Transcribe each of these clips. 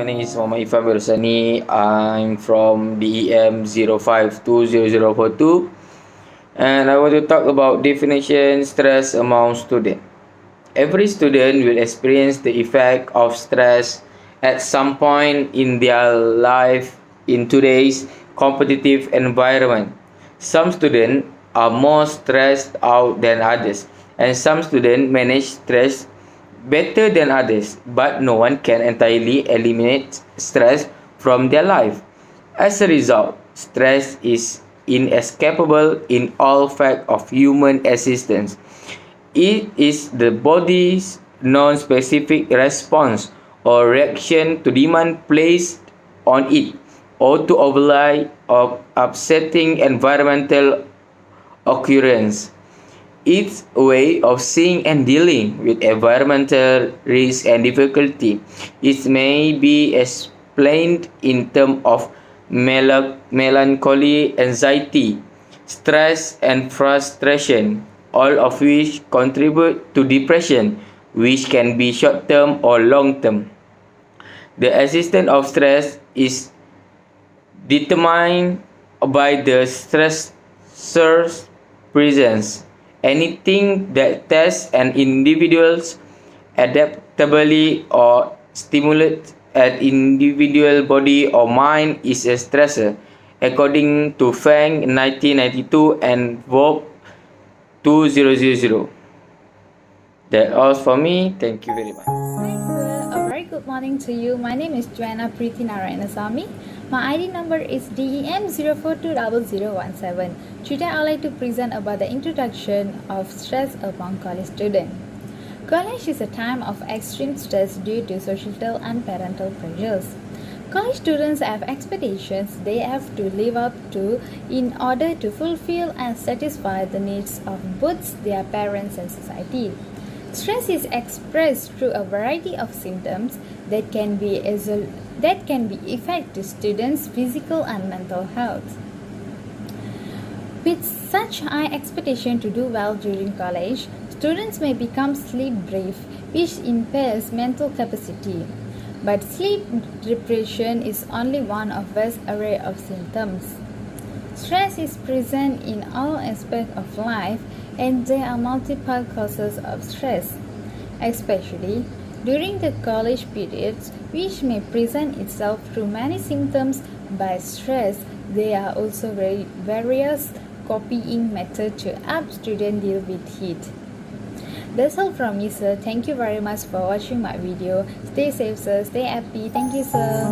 name is Muhammad Ifan Bersani. I'm from DEM 05200042, and I want to talk about definition stress among students. Every student will experience the effect of stress at some point in their life in today's competitive environment. Some students are more stressed out than others, and some students manage stress better than others, but no one can entirely eliminate stress from their life. As a result, stress is inescapable in all facts of human existence. It is the body's non-specific response or reaction to demand placed on it or to overlay of upsetting environmental occurrence. Its way of seeing and dealing with environmental risk and difficulty. It may be explained in terms of melancholy, anxiety, stress, and frustration, all of which contribute to depression, which can be short term or long term. The existence of stress is determined by the stressor's presence. Anything that tests an individual's adaptability or stimulates an individual body or mind is a stressor, according to Fang 1992 and Vogue 2000. That's all for me. Thank you very much. Hi sir, a very good morning to you. My name is Joanna Preeti Narayanasamy. My ID number is DEM 04200017. Today I would like to present about the introduction of stress among college students. College is a time of extreme stress due to societal and parental pressures. College students have expectations they have to live up to in order to fulfill and satisfy the needs of both their parents and society. Stress is expressed through a variety of symptoms that can affect the students' physical and mental health. With such high expectation to do well during college, students may become sleep deprived, which impairs mental capacity. But sleep deprivation is only one of vast array of symptoms. Stress is present in all aspects of life, and there are multiple causes of stress, especially during the college periods, which may present itself through many symptoms. By stress, there are also various coping methods to help students deal with it. That's all from me, sir. Thank you very much for watching my video. Stay safe, sir. Stay happy. Thank you, sir.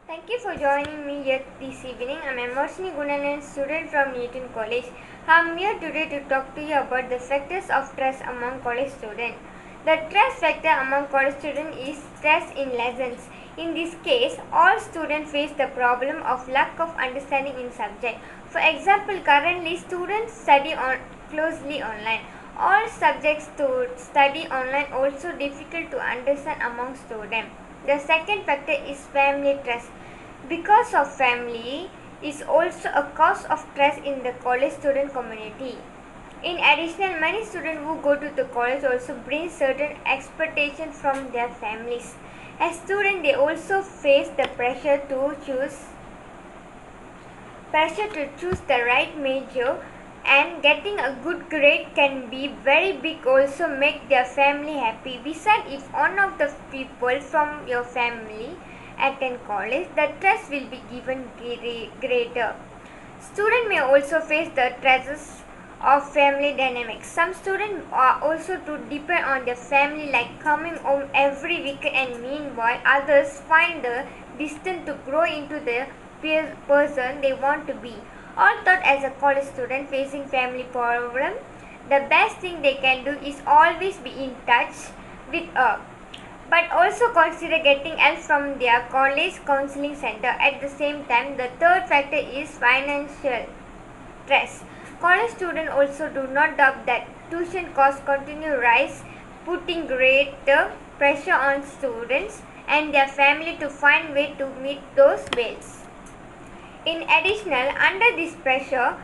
Thank you for joining me here this evening. I am Emoshni Gunanan, student from Newton College. I am here today to talk to you about the factors of stress among college students. The stress factor among college students is stress in lessons. In this case, all students face the problem of lack of understanding in subject. For example, currently students study closely online. All subjects to study online also difficult to understand among students. The second factor is family stress. Because of family is also a cause of stress in the college student community. In addition, many students who go to the college also bring certain expectations from their families. As students, they also face the pressure to choose the right major, and getting a good grade can be very big, also make their family happy. Besides, if one of the people from your family attend college, the stress will be given greater. Students may also face the stresses of family dynamics. Some students are also to depend on their family, like coming home every weekend, and meanwhile others find the distance to grow into the person they want to be. All thought as a college student facing family problem, the best thing they can do is always be in touch with but also consider getting help from their college counseling center. At the same time, the third factor is financial stress. College students also do not doubt that tuition costs continue to rise, putting greater pressure on students and their family to find way to meet those bills. In addition, under this pressure,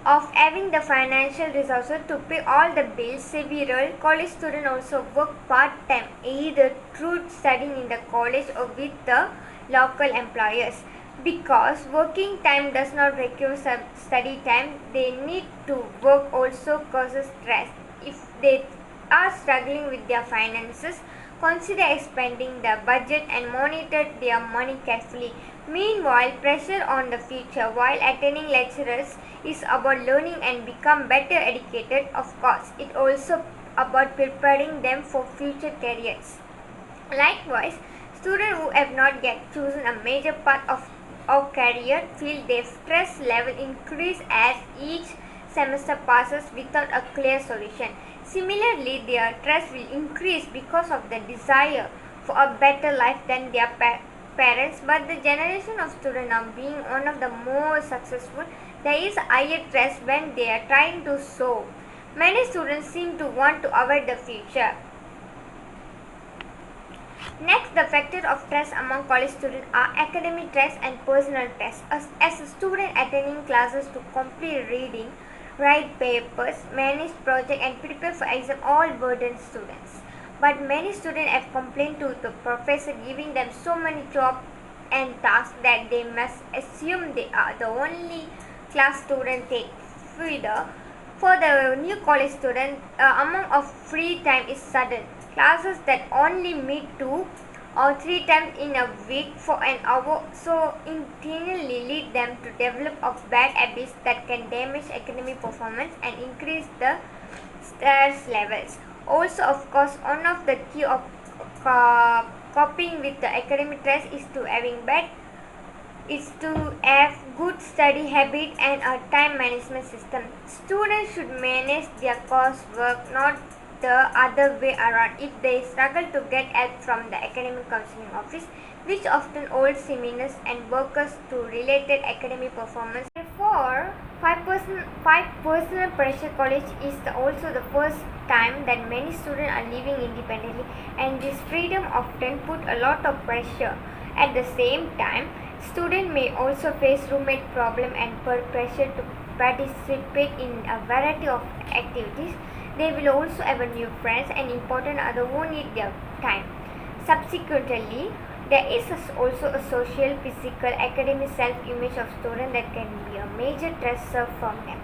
of having the financial resources to pay all the bills. Several college students also work part-time, either through studying in the college or with the local employers. Because working time does not require some study time, they need to work also causes stress. If they are struggling with their finances, consider expanding the budget and monitor their money carefully. Meanwhile, pressure on the future while attending lectures is about learning and become better educated. Of course, it also about preparing them for future careers. Likewise, students who have not yet chosen a major path of career feel their stress level increase as each semester passes without a clear solution. Similarly, their stress will increase because of the desire for a better life than their parents, but the generation of students now being one of the most successful, there is higher stress when they are trying to soar. Many students seem to want to avoid the future. Next, the factors of stress among college students are academic stress and personal stress. As a student attending classes to complete reading, write papers, manage projects and prepare for exam all burden students. But many students have complained to the professor giving them so many jobs and tasks that they must assume they are the only class student take. For the new college student, amount of free time is sudden. Classes that only meet 2 or 3 times in a week for an hour so internally lead them to develop of bad habits that can damage academic performance and increase the stress levels. Also, of course, one of the key of coping with the academic stress is to have good study habit and a time management system. Students should manage their coursework, not the other way around. If they struggle to get help from the academic counseling office, which often holds seminars and workers to related academic performance. Therefore, 5 personal pressure college is also the first time that many students are living independently, and this freedom often put a lot of pressure. At the same time, students may also face roommate problem and pressure to participate in a variety of activities. They will also have a new friends and important others who need their time. Subsequently, there is also a social, physical, academic self-image of students that can be a major stressor from them.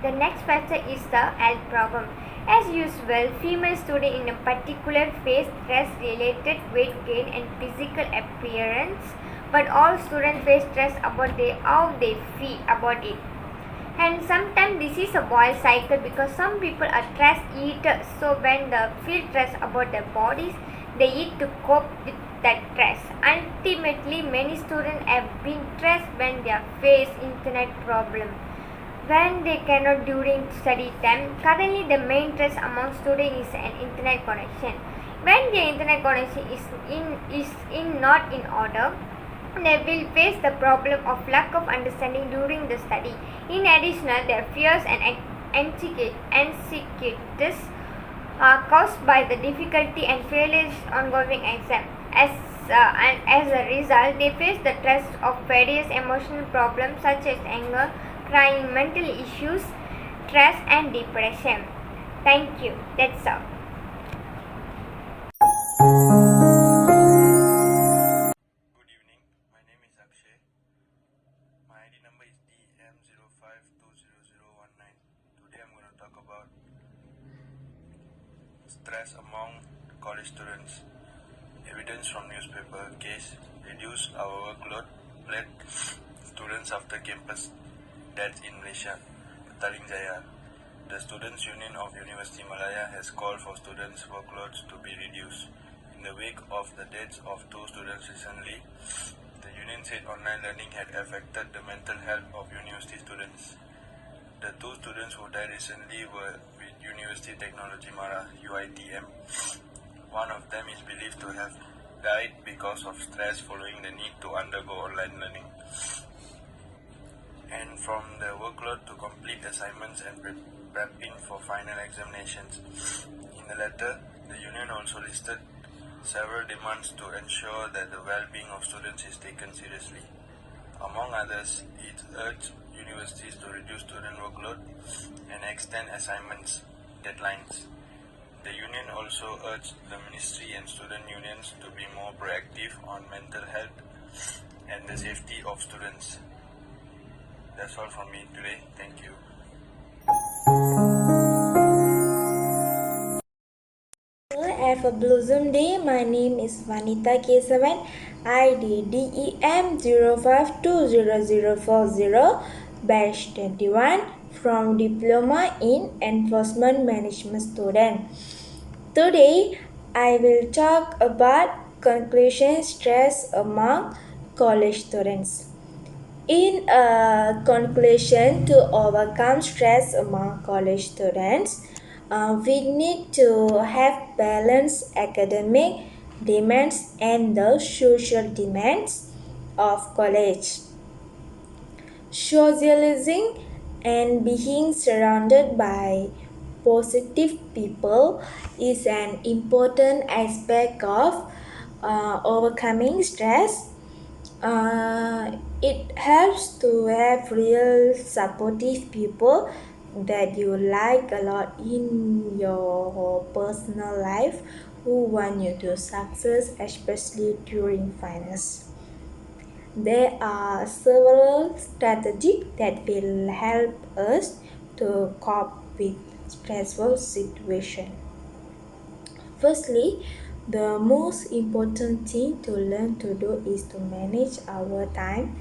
The next factor is the health problem. As usual, female students in a particular face stress-related weight gain and physical appearance, but all students face stress about how they feel about it. And sometimes this is a wild cycle because some people are stress eaters, so when they feel stress about their bodies, they eat to cope with that stress. Ultimately, many students have been stressed when they face internet problem, when they cannot during study time. Currently, the main stress among students is an internet connection. When the internet connection is not in order, they will face the problem of lack of understanding during the study. In addition, their fears and insecurities are caused by the difficulty and failures ongoing exam. And as a result, they face the stress of various emotional problems such as anger, crying, mental issues, stress and depression. Thank you. That's all. Good evening, my name is Akshay. My ID number is DM05200019. Today I'm going to talk about stress among college students. Evidence from newspaper case reduce our workload led students after campus deaths in Malaysia. Petaling Jaya. The Students' Union of University Malaya has called for students' workloads to be reduced. In the wake of the deaths of 2 students recently, the union said online learning had affected the mental health of university students. The 2 students who died recently were with University Technology Mara (UITM). One of them is believed to have died because of stress following the need to undergo online learning, and from the workload to complete assignments and prepping for final examinations. In the letter, the union also listed several demands to ensure that the well-being of students is taken seriously. Among others, it urged universities to reduce student workload and extend assignments deadlines. The union also urged the ministry and student unions to be more proactive on mental health and the safety of students. That's all from me today. Thank you. Have a Blossom Day. My name is Vanita Kesavan, ID DEM 05200040, batch 21, from Diploma in Enforcement Management student. Today, I will talk about conclusion stress among college students. In a conclusion, to overcome stress among college students, we need to have balanced academic demands and the social demands of college. Socializing and being surrounded by positive people is an important aspect of overcoming stress. It helps to have real supportive people that you like a lot in your personal life who want you to success, especially during finance. There are several strategies that will help us to cope with stressful situation. Firstly, the most important thing to learn to do is to manage our time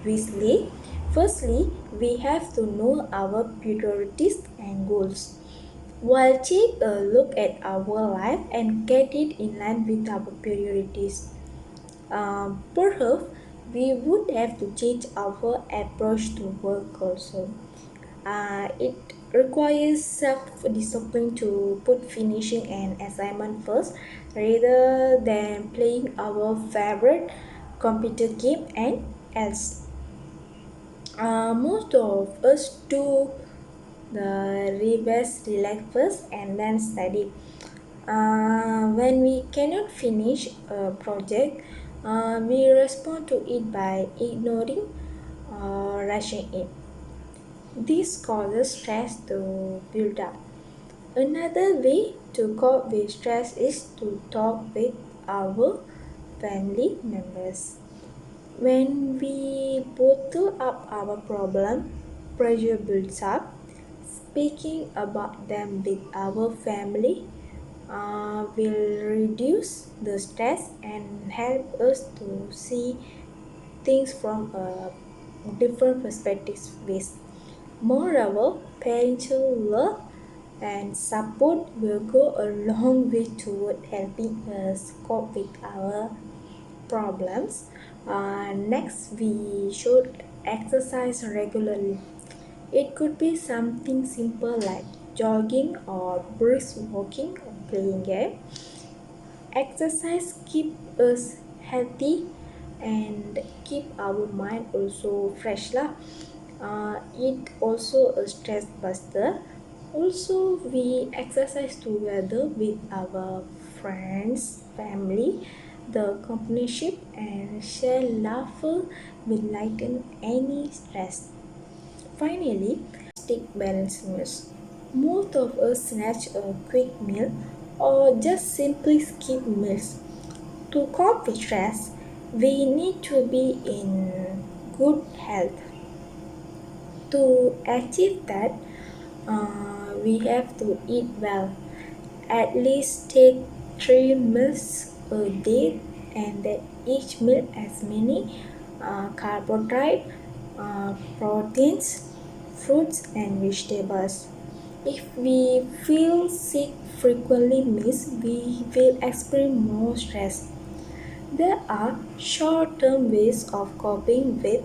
wisely. Firstly, we have to know our priorities and goals. While take a look at our life and get it in line with our priorities. Perhaps we would have to change our approach to work also. It requires self-discipline to put finishing an assignment first rather than playing our favorite computer game and else. Most of us do the reverse, relax first and then study. When we cannot finish a project, we respond to it by ignoring or rushing it. This causes stress to build up. Another way to cope with stress is to talk with our family members. When we bottle up our problem, pressure builds up. Speaking about them with our family will reduce the stress and help us to see things from a different perspectives ways. Moreover, parental love and support will go a long way toward helping us cope with our problems. Next, we should exercise regularly. It could be something simple like jogging or brisk walking or playing game. Exercise keep us healthy and keep our mind also fresh lah. It also a stress buster. Also, we exercise together with our friends, family. The companionship and share laughter will lighten any stress. Finally, stick balanced meals. Most of us snatch a quick meal or just simply skip meals. To cope with stress, we need to be in good health. To achieve that, we have to eat well. At least take 3 meals a day, and that each meal has many carbohydrates, proteins, fruits, and vegetables. If we feel sick frequently means we will experience more stress. There are short-term ways of coping with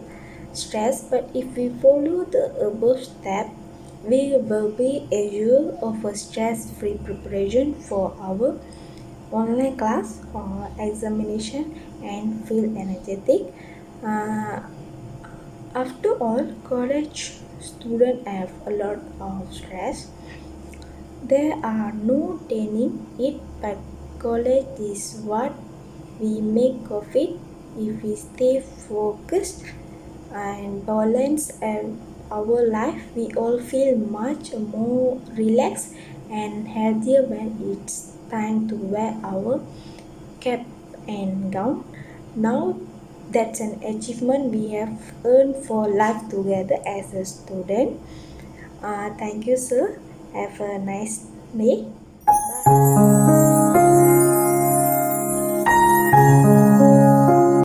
stress, but if we follow the above steps, we will be assured of a stress-free preparation for our online class or examination and feel energetic. Uh, After all, college students have a lot of stress. There are no denying it, but college is what we make of it if we stay focused, and balance our life, we all feel much more relaxed and healthier when it's time to wear our cap and gown. Now that's an achievement we have earned for life together as a student. Thank you, sir. Have a nice day. Bye.